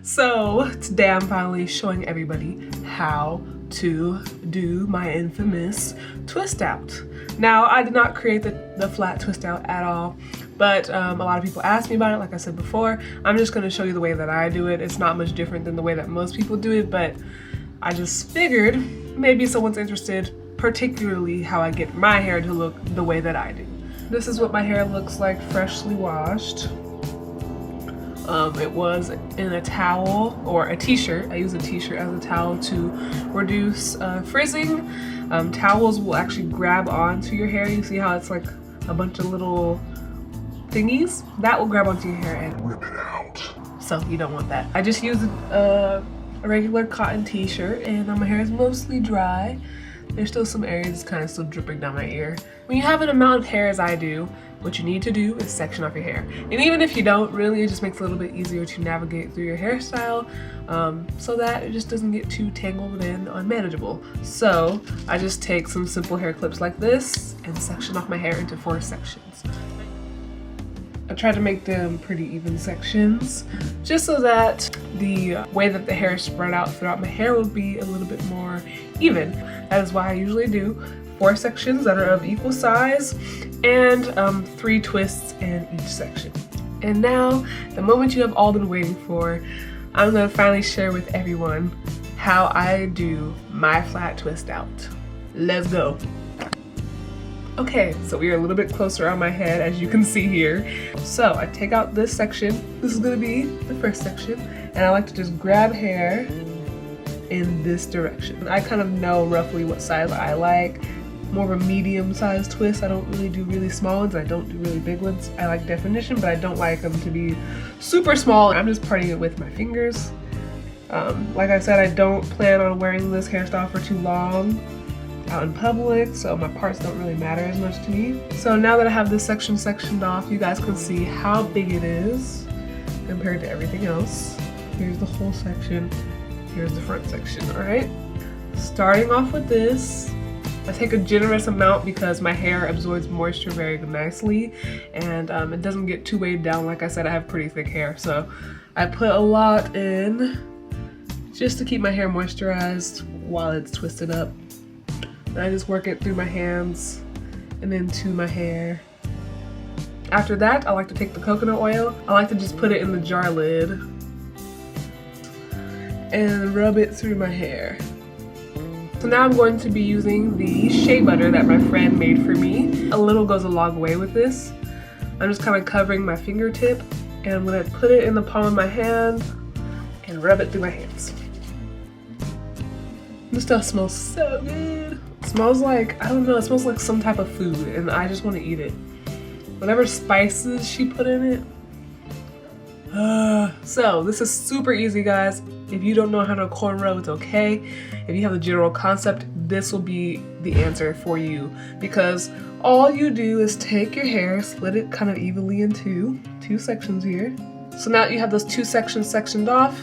So today I'm finally showing everybody how to do my infamous twist out. Now, I did not create the flat twist out at all, but a lot of people ask me about it. Like I said before, I'm just going to show you the way that I do it. It's not much different than the way that most people do it, but I just figured maybe someone's interested, particularly how I get my hair to look the way that I do. This is what my hair looks like freshly washed. It was in a towel or a t-shirt. I use a t-shirt as a towel to reduce frizzing. Towels will actually grab onto your hair. You see how it's like a bunch of little thingies? That will grab onto your hair and rip it out. So you don't want that. I just used a regular cotton t-shirt and my hair is mostly dry. There's still some areas kind of still dripping down my ear. When you have an amount of hair as I do, what you need to do is section off your hair. And even if you don't, really, it just makes it a little bit easier to navigate through your hairstyle so that it just doesn't get too tangled and unmanageable. So I just take some simple hair clips like this and section off my hair into 4 sections. I try to make them pretty even sections just so that the way that the hair is spread out throughout my hair will be a little bit more even. That is why I usually do 4 sections that are of equal size and 3 twists in each section. And now, the moment you have all been waiting for, I'm gonna finally share with everyone how I do my flat twist out. Let's go. Okay, so we are a little bit closer on my head, as you can see here. So I take out this section. This is gonna be the first section, and I like to just grab hair in this direction. I kind of know roughly what size I like. More of a medium-sized twist. I don't really do really small ones. I don't do really big ones. I like definition, but I don't like them to be super small. I'm just parting it with my fingers. Like I said, I don't plan on wearing this hairstyle for too long out in public, so my parts don't really matter as much to me. So now that I have this section sectioned off, you guys can see how big it is compared to everything else. Here's the whole section. Here's the front section, all right? Starting off with this, I take a generous amount because my hair absorbs moisture very nicely and it doesn't get too weighed down. Like I said, I have pretty thick hair, so I put a lot in just to keep my hair moisturized while it's twisted up. And I just work it through my hands and into my hair. After that, I like to take the coconut oil. I like to just put it in the jar lid and rub it through my hair. So now I'm going to be using the shea butter that my friend made for me. A little goes a long way with this. I'm just kind of covering my fingertip and I'm going to put it in the palm of my hand and rub it through my hands. This stuff smells so good. It smells like, I don't know, it smells like some type of food and I just want to eat it. Whatever spices she put in it. So this is super easy, guys. If you don't know how to cornrow, it's okay. If you have the general concept, this will be the answer for you because all you do is take your hair, split it kind of evenly into 2 sections here. So now you have those 2 sections sectioned off.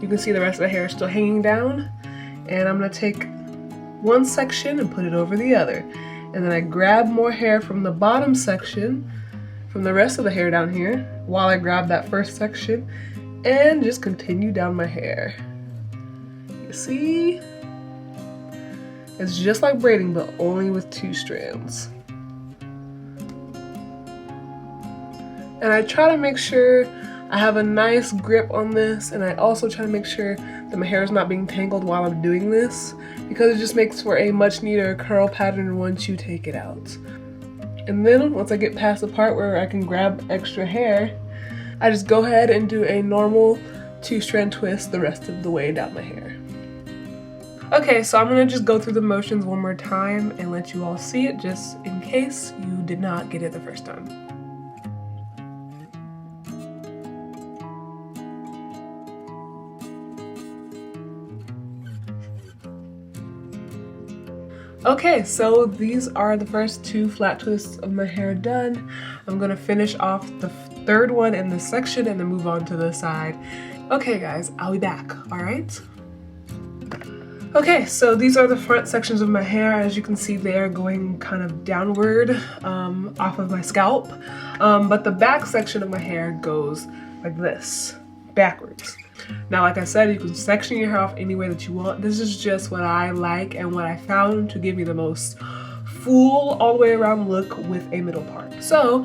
You can see the rest of the hair is still hanging down. And I'm gonna take 1 section and put it over the other. And then I grab more hair from the bottom section, from the rest of the hair down here, while I grab that first section and just continue down my hair. You see? It's just like braiding, but only with 2 strands. And I try to make sure I have a nice grip on this, and I also try to make sure that my hair is not being tangled while I'm doing this, because it just makes for a much neater curl pattern once you take it out. And then once I get past the part where I can grab extra hair, I just go ahead and do a normal 2-strand twist the rest of the way down my hair. Okay, so I'm gonna just go through the motions one more time and let you all see it just in case you did not get it the first time. Okay, so these are the first 2 flat twists of my hair done. I'm gonna finish off the 3rd one in this section and then move on to the side. Okay guys, I'll be back, all right? Okay, so these are the front sections of my hair. As you can see, they are going kind of downward off of my scalp. But the back section of my hair goes like this, backwards. Now, like I said, you can section your hair off any way that you want. This is just what I like and what I found to give me the most full all the way around look with a middle part. So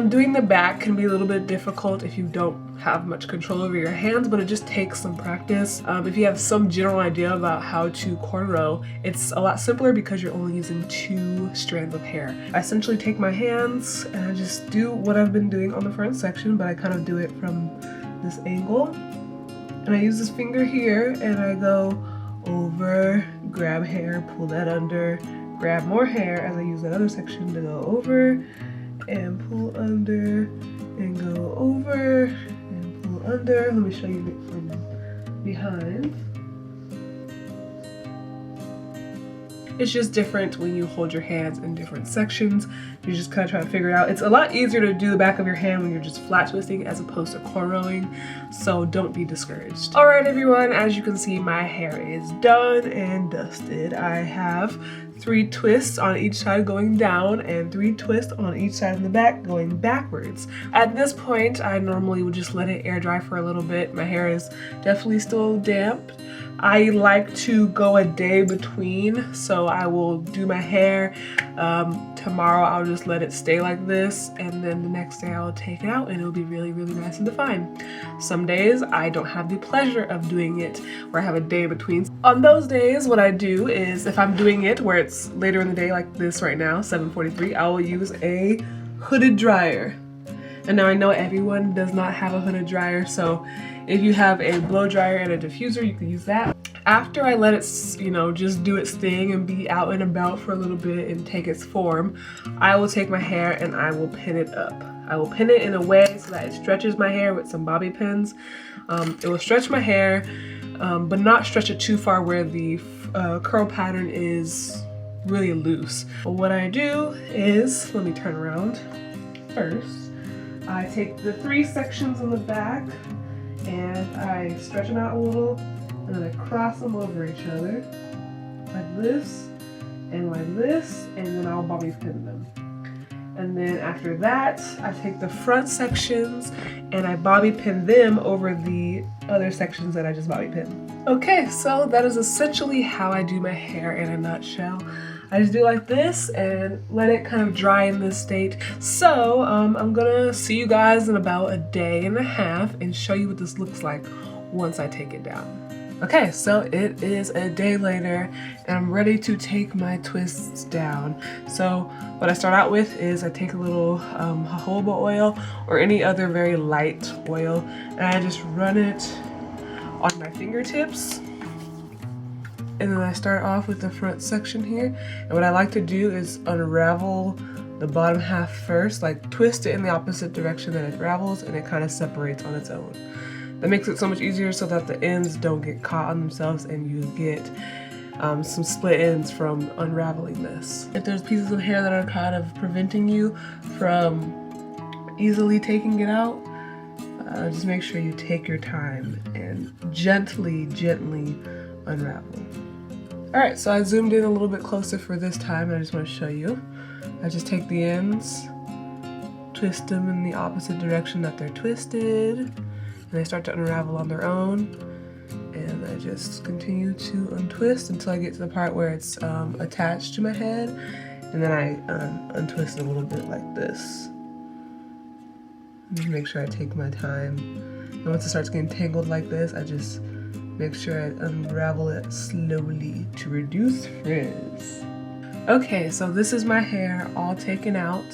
doing the back can be a little bit difficult if you don't have much control over your hands, but it just takes some practice. If you have some general idea about how to cornrow, it's a lot simpler because you're only using 2 strands of hair. I essentially take my hands and I just do what I've been doing on the front section, but I kind of do it from this angle. And I use this finger here and I go over, grab hair, pull that under, grab more hair as I use that other section to go over and pull under and go over and pull under. Let me show you it from behind. It's just different when you hold your hands in different sections. You just kind of try to figure it out. It's a lot easier to do the back of your hand when you're just flat twisting as opposed to cornrowing, so don't be discouraged. All right, everyone, as you can see, my hair is done and dusted. I have 3 twists on each side going down and 3 twists on each side in the back going backwards. At this point, I normally would just let it air dry for a little bit. My hair is definitely still damp. I like to go a day between, so I will do my hair. Tomorrow I'll just let it stay like this, and then the next day I'll take it out and it'll be really, really nice and defined. Some days I don't have the pleasure of doing it where I have a day between. On those days, what I do is, if I'm doing it where it's later in the day like this right now, 7:43, I will use a hooded dryer. And now I know everyone does not have a hooded dryer, so if you have a blow dryer and a diffuser, you can use that. After I let it, just do its thing and be out and about for a little bit and take its form, I will take my hair and I will pin it up. I will pin it in a way so that it stretches my hair with some bobby pins. It will stretch my hair, but not stretch it too far where the curl pattern is really loose. But what I do is, let me turn around first. I take the 3 sections in the back and I stretch them out a little, and then I cross them over each other like this, and then I'll bobby pin them. And then after that, I take the front sections and I bobby pin them over the other sections that I just bobby pinned. Okay, so that is essentially how I do my hair in a nutshell. I just do it like this and let it kind of dry in this state. So I'm gonna see you guys in about a day and a half and show you what this looks like once I take it down. Okay, so it is a day later and I'm ready to take my twists down. So what I start out with is I take a little jojoba oil or any other very light oil, and I just run it on my fingertips. And then I start off with the front section here. And what I like to do is unravel the bottom half first, like twist it in the opposite direction that it ravels, and it kind of separates on its own. That makes it so much easier so that the ends don't get caught on themselves and you get some split ends from unraveling this. If there's pieces of hair that are kind of preventing you from easily taking it out, just make sure you take your time and gently unravel. Alright, so I zoomed in a little bit closer for this time and I just want to show you. I just take the ends, twist them in the opposite direction that they're twisted, and they start to unravel on their own. And I just continue to untwist until I get to the part where it's attached to my head, and then I untwist it a little bit like this. Just make sure I take my time. And once it starts getting tangled like this, I just make sure I unravel it slowly to reduce frizz. Okay, so this is my hair all taken out.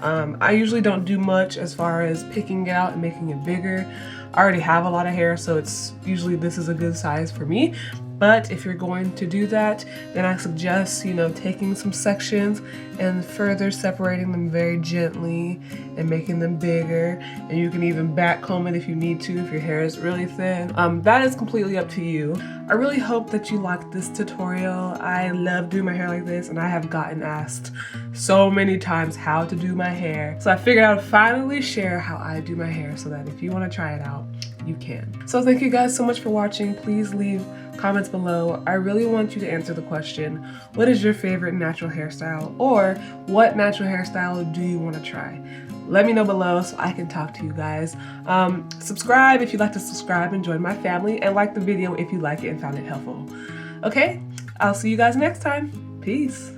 I usually don't do much as far as picking it out and making it bigger. I already have a lot of hair, so it's usually this is a good size for me. But if you're going to do that, then I suggest, taking some sections and further separating them very gently and making them bigger. And you can even back comb it if you need to, if your hair is really thin. That is completely up to you. I really hope that you liked this tutorial. I love doing my hair like this, and I have gotten asked so many times how to do my hair. So I figured I would finally share how I do my hair so that if you want to try it out, you can. So thank you guys so much for watching. Please leave comments below. I really want you to answer the question, what is your favorite natural hairstyle, or what natural hairstyle do you want to try? let me know below so I can talk to you guys. Subscribe if you'd like to subscribe and join my family, and like the video if you like it and found it helpful. Okay, I'll see you guys next time. Peace.